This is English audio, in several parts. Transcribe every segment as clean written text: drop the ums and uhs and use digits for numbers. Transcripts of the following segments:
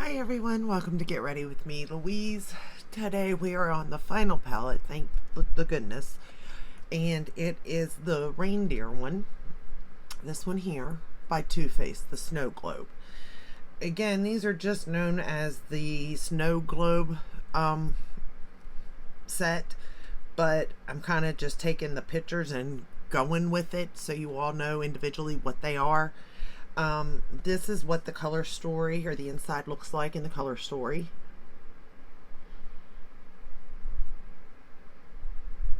Hi everyone, welcome to Get Ready with me, Louise. Today we are on the final palette, thank the goodness, and it is the reindeer one, this one here, by Too Faced, the Snow Globe. Again, these are just known as the Snow Globe set, but I'm kind of just taking the pictures and going with it so you all know individually what they are. This is what the color story or the inside looks like in the color story.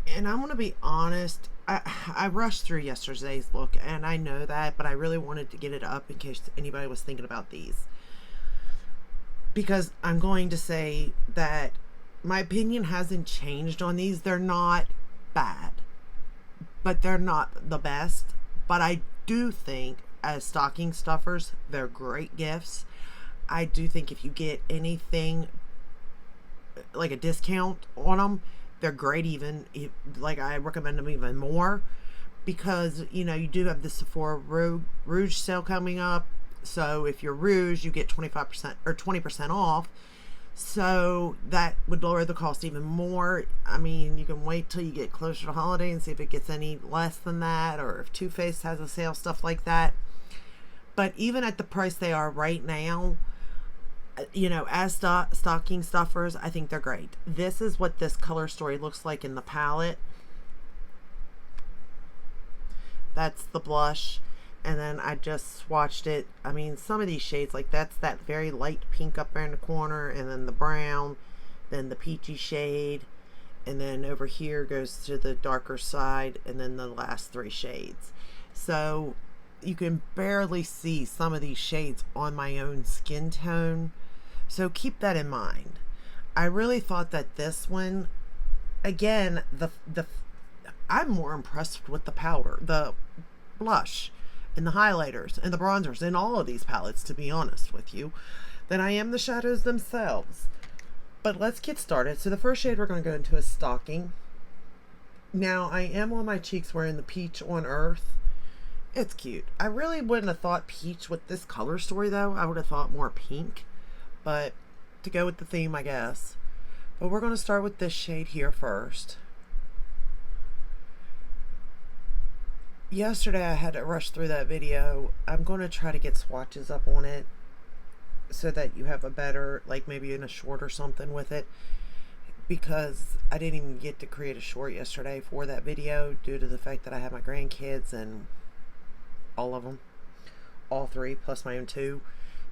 And I'm going to be honest, I rushed through yesterday's look and I know that, but I really wanted to get it up in case anybody was thinking about these. Because I'm going to say that my opinion hasn't changed on these. They're not bad, but they're not the best. But I do think as stocking stuffers, they're great gifts. I do think if you get anything like a discount on them, they're great. Even like I recommend them even more because you do have the Sephora Rouge sale coming up. So if you're Rouge, you get 25% or 20% off. So that would lower the cost even more. I mean, you can wait till you get closer to holiday and see if it gets any less than that, or if Too Faced has a sale, stuff like that. But even at the price they are right now, as stocking stuffers, I think they're great. This is what this color story looks like in the palette. That's the blush. And then I just swatched it. I mean, some of these shades, like that's that very light pink up there in the corner, and then the brown, then the peachy shade, and then over here goes to the darker side, and then the last three shades. So you can barely see some of these shades on my own skin tone. So keep that in mind. I really thought that this one, again, I'm more impressed with the powder, the blush, and the highlighters, and the bronzers in all of these palettes, to be honest with you, than I am the shadows themselves. But let's get started. So the first shade we're going to go into is Stocking. Now, I am on my cheeks wearing the Peach on Earth. It's cute. I really wouldn't have thought peach with this color story, though. I would have thought more pink. But to go with the theme, I guess. But we're going to start with this shade here first. Yesterday I had to rush through that video. I'm going to try to get swatches up on it so that you have a better, like maybe in a short or something with it. Because I didn't even get to create a short yesterday for that video due to the fact that I have my grandkids and all of them, all three plus my own two,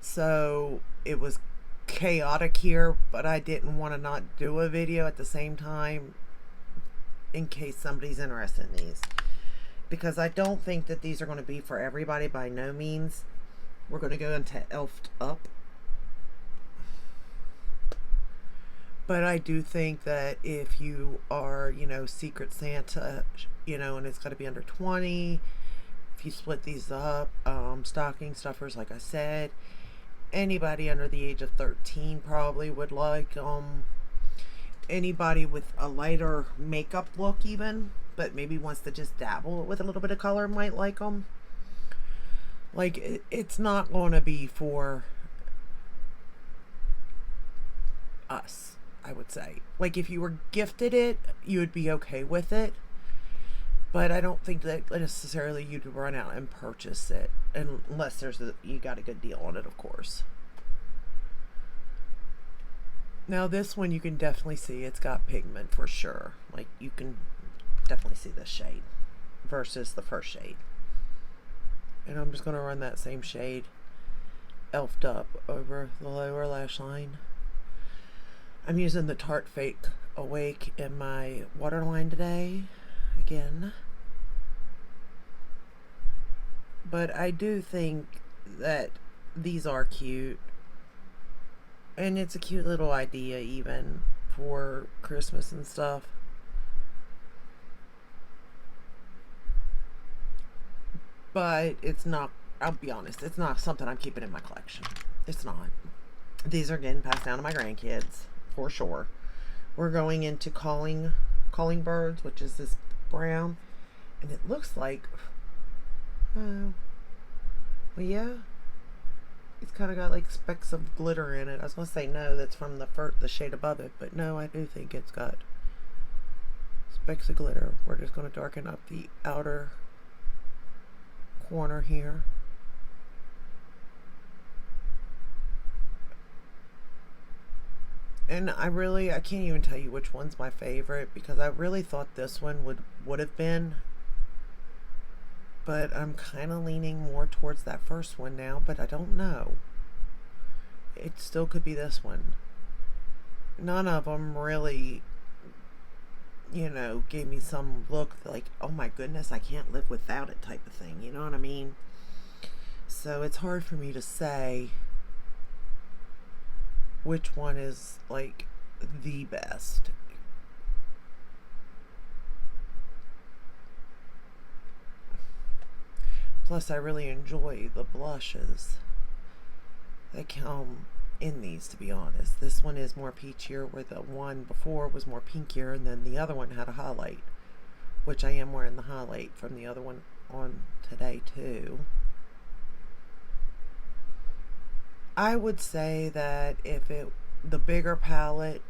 so it was chaotic here. But I didn't want to not do a video at the same time in case somebody's interested in these, because I don't think that these are going to be for everybody, by no means. We're going to go into Elfed Up, but I do think that if you are Secret Santa, and it's got to be under 20. If you split these up, stocking stuffers, like I said, anybody under the age of 13 probably would like anybody with a lighter makeup look even, but maybe wants to just dabble with a little bit of color might like them. Like, it's not going to be for us, I would say. Like, if you were gifted it, you would be okay with it. But I don't think that necessarily you'd run out and purchase it unless you got a good deal on it, of course. Now this one you can definitely see it's got pigment for sure. Like, you can definitely see this shade versus the first shade. And I'm just going to run that same shade, Elfed Up, over the lower lash line. I'm using the Tarte Fake Awake in my waterline today. Again, but I do think that these are cute, and it's a cute little idea even for Christmas and stuff. But it's not, I'll be honest, it's not something I'm keeping in my collection. It's not. These are getting passed down to my grandkids for sure. We're going into Calling Birds, which is this brown, and it looks like well, yeah, It's kind of got like specks of glitter in it. I was going to say no, that's from the shade above it, but no, I do think it's got specks of glitter. We're just going to darken up the outer corner here. And I can't even tell you which one's my favorite, because I really thought this one would have been, but I'm kind of leaning more towards that first one now, but I don't know. It still could be this one. None of them really, gave me some look like, oh my goodness, I can't live without it type of thing. You know what I mean? So it's hard for me to say which one is like the best. Plus, I really enjoy the blushes that come in these, to be honest. This one is more peachier, where the one before was more pinkier, and then the other one had a highlight, which I am wearing the highlight from the other one on today too. I would say that the bigger palette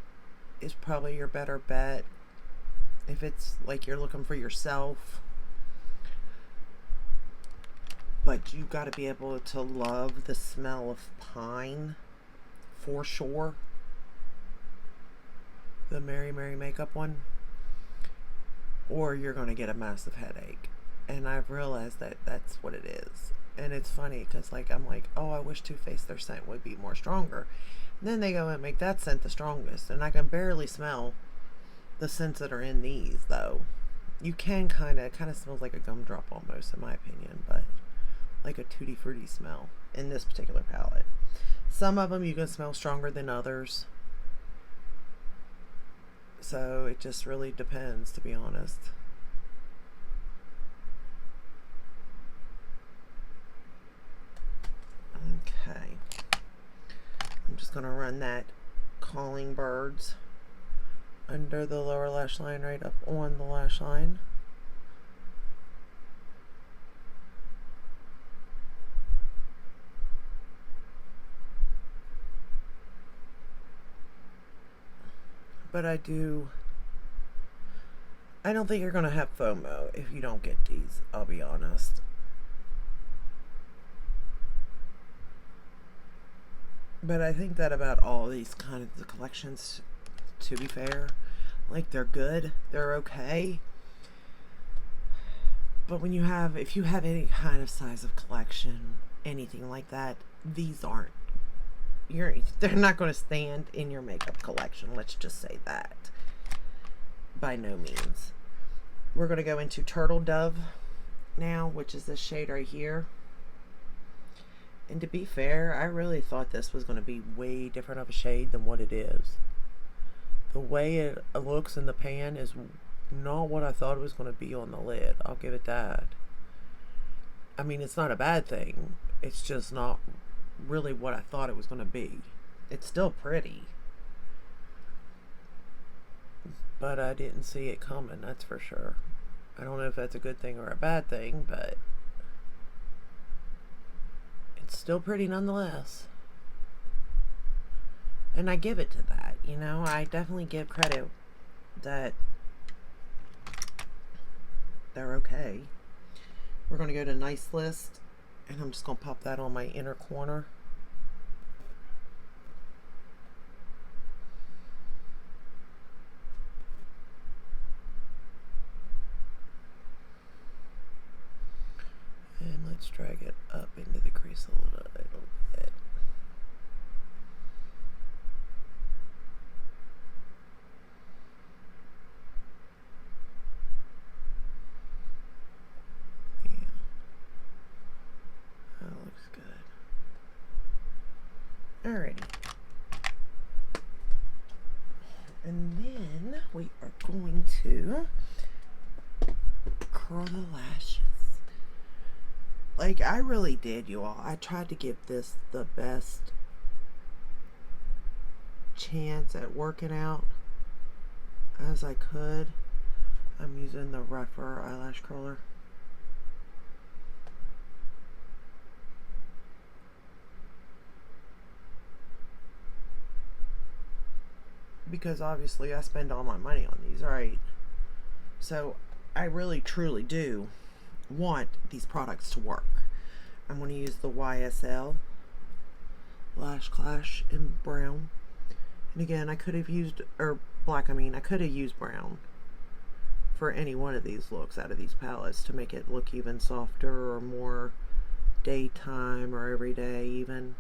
is probably your better bet if it's like you're looking for yourself. But you got to be able to love the smell of pine for sure. The Mary Mary makeup one, or you're going to get a massive headache. And I've realized that that's what it is. And it's funny because I'm like, oh, I wish Too Faced, their scent would be more stronger. And then they go and make that scent the strongest, and I can barely smell the scents that are in these though. You can kind of smells like a gumdrop almost, in my opinion, but like a tutti frutti smell in this particular palette. Some of them you can smell stronger than others, so it just really depends, to be honest. Okay, I'm just gonna run that Calling Birds under the lower lash line, right up on the lash line. But I don't think you're gonna have FOMO if you don't get these, I'll be honest. But I think that about all these kind of the collections, to be fair. Like, they're good, they're okay. But if you have any kind of size of collection, anything like that, these aren't. They're not going to stand in your makeup collection. Let's just say that. By no means. We're going to go into Turtle Dove now, which is this shade right here. And to be fair, I really thought this was going to be way different of a shade than what it is. The way it looks in the pan is not what I thought it was going to be on the lid. I'll give it that. I mean, it's not a bad thing. It's just not really what I thought it was going to be. It's still pretty, but I didn't see it coming, that's for sure. I don't know if that's a good thing or a bad thing, but it's still pretty nonetheless. And I give it to that, I definitely give credit that they're okay. We're going to go to Nice List, and I'm just going to pop that on my inner corner. And let's drag it up into the crease a little bit. Alrighty. And then we are going to curl the lashes. Like, I really did, you all. I tried to give this the best chance at working out as I could. I'm using the rougher eyelash curler. because obviously I spend all my money on these, right? So I really truly do want these products to work. I'm going to use the YSL Lash Clash in brown. And again, I could have used, or black, I could have used brown for any one of these looks out of these palettes to make it look even softer or more daytime or everyday even.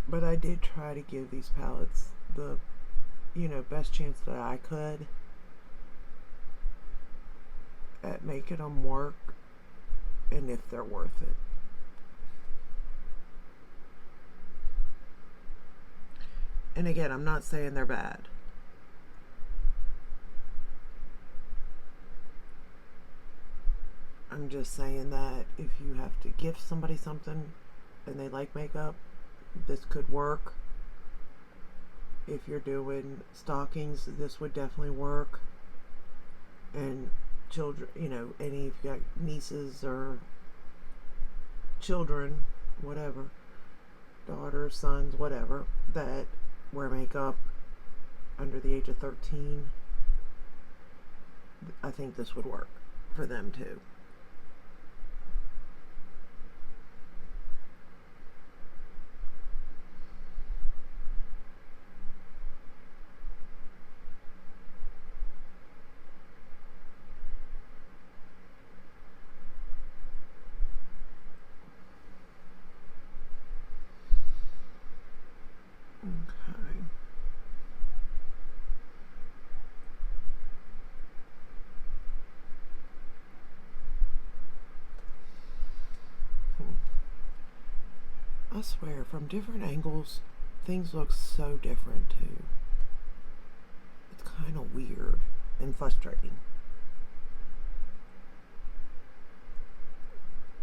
But I did try to give these palettes the, best chance that I could at making them work and if they're worth it. And again, I'm not saying they're bad. I'm just saying that if you have to gift somebody something and they like makeup, this could work. If you're doing stockings, this would definitely work. And children, any if you got nieces or children, whatever, daughters, sons, whatever, that wear makeup under the age of 13, I think this would work for them too. Okay. I swear, from different angles, things look so different too. It's kind of weird and frustrating.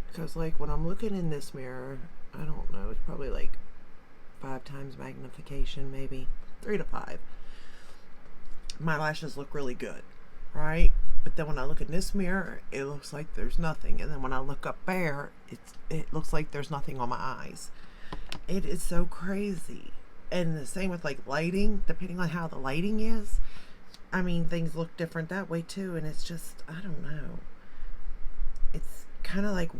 Because, like, when I'm looking in this mirror, I don't know, it's probably like 5 times magnification, maybe 3 to 5. My lashes look really good, right? But then when I look in this mirror, it looks like there's nothing. And then when I look up there, it looks like there's nothing on my eyes. It is so crazy. And the same with like lighting, depending on how the lighting is. Things look different that way too. And it's just, I don't know. It's kind of like,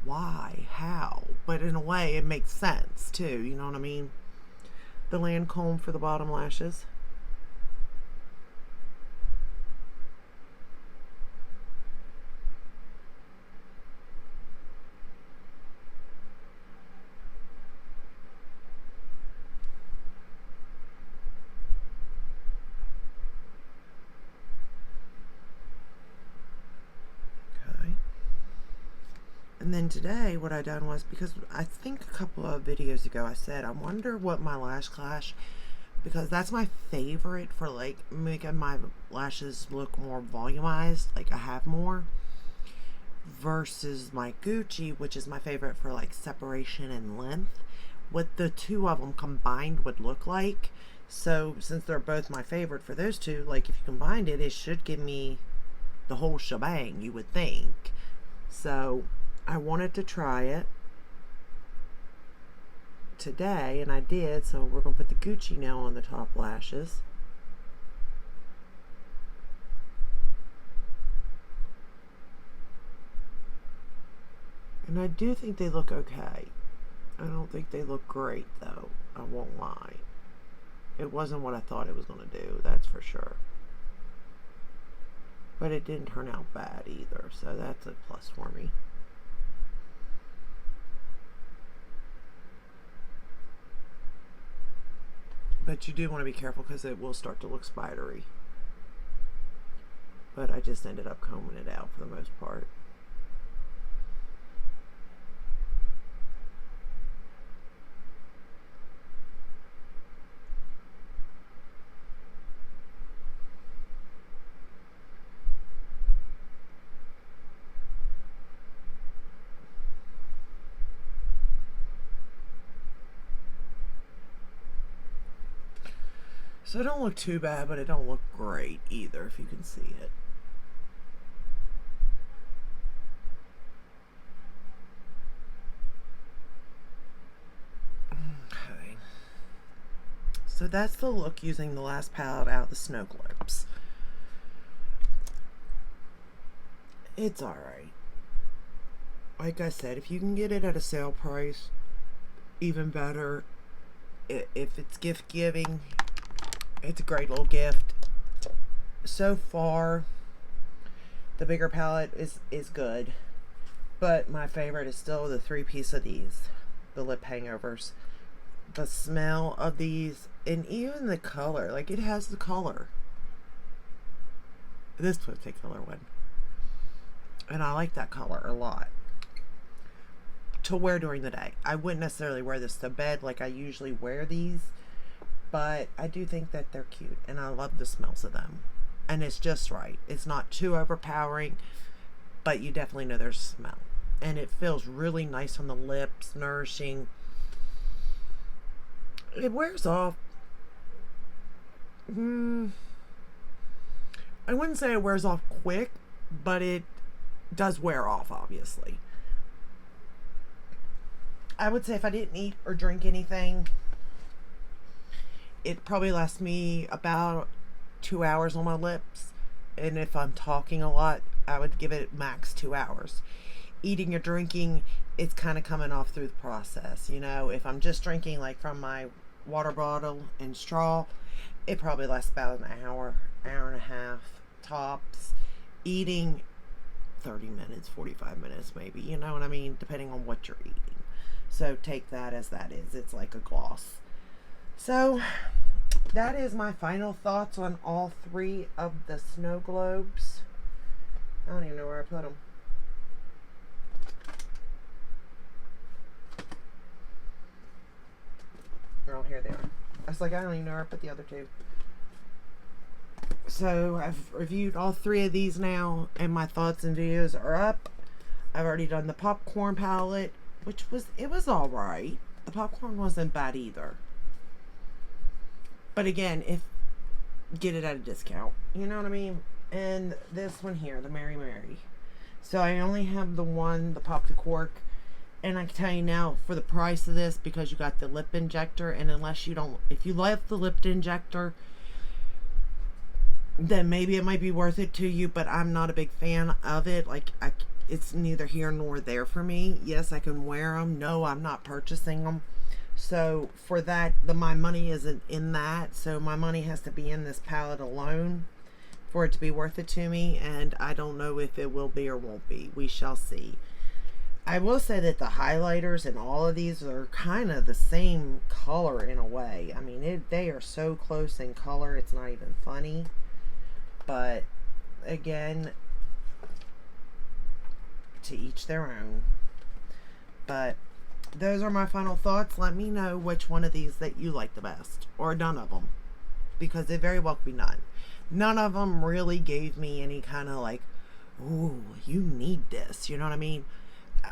why? How? But in a way, it makes sense too. You know what I mean? The Lancome for the bottom lashes. Okay. And then today, what I done was, because I think a couple of videos ago I said, I wonder what my Lash Clash, because that's my favorite for like making my lashes look more volumized, like I have more, versus my Gucci, which is my favorite for like separation and length, what the two of them combined would look like. So since they're both my favorite for those two, like if you combined it, it should give me the whole shebang, you would think. So I wanted to try it today, and I did. So we're going to put the Gucci now on the top lashes. And I do think they look okay. I don't think they look great, though. I won't lie. It wasn't what I thought it was going to do, that's for sure. But it didn't turn out bad either, so that's a plus for me. But you do want to be careful because it will start to look spidery. But I just ended up combing it out for the most part. So it don't look too bad, but it don't look great either, if you can see it. So that's the look using the last palette out of the Snow Globes. It's alright. Like I said, if you can get it at a sale price, even better. If it's gift giving, it's a great little gift. So far, the bigger palette is good, but my favorite is still the 3-piece of these, the lip hangovers. The smell of these, and even the color, like it has the color. This particular one, and I like that color a lot to wear during the day. I wouldn't necessarily wear this to bed like I usually wear these, but I do think that they're cute, and I love the smells of them. And it's just right. It's not too overpowering, but you definitely know there's smell. And it feels really nice on the lips, nourishing. It wears off. I wouldn't say it wears off quick, but it does wear off, obviously. I would say if I didn't eat or drink anything, it probably lasts me about 2 hours on my lips. And if I'm talking a lot, I would give it max 2 hours. Eating or drinking, it's kind of coming off through the process. You know, if I'm just drinking like from my water bottle and straw, it probably lasts about an hour, hour and a half tops. Eating, 30 minutes, 45 minutes maybe, you know what I mean, depending on what you're eating. So take that as that is. It's like a gloss. So that is my final thoughts on all 3 of the Snow Globes. I don't even know where I put them. Oh, here they are. I was like, I don't even know where I put the other 2. So I've reviewed all 3 of these now, and my thoughts and videos are up. I've already done the popcorn palette, which was alright. The popcorn wasn't bad either. But again, if get it at a discount, you know what I mean? And this one here, the Mary Mary. So I only have the one, the Pop the Cork. And I can tell you now, for the price of this, because you got the lip injector, and unless you don't, if you like the lip injector, then maybe it might be worth it to you, but I'm not a big fan of it. Like, it's neither here nor there for me. Yes, I can wear them. No, I'm not purchasing them. So for that, my money isn't in that. So my money has to be in this palette alone for it to be worth it to me. And I don't know if it will be or won't be. We shall see. I will say that the highlighters in all of these are kind of the same color in a way. I mean, they are so close in color, it's not even funny. But again, to each their own. But those are my final thoughts. Let me know which one of these that you like the best, or none of them, because it very well could be none. None of them really gave me any kind of like, ooh, you need this, you know what I mean?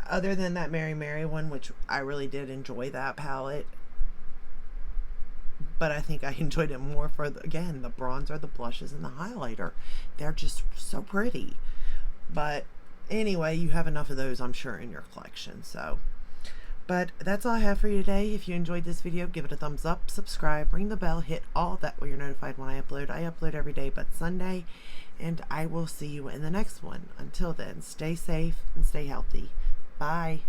Other than that Mary Mary one, which I really did enjoy that palette, but I think I enjoyed it more for again, the bronzer, the blushes, and the highlighter. They're just so pretty. But anyway, you have enough of those, I'm sure, in your collection. So, but that's all I have for you today. If you enjoyed this video, give it a thumbs up, subscribe, ring the bell, hit all that way you're notified when I upload. I upload every day but Sunday, and I will see you in the next one. Until then, stay safe and stay healthy. Bye.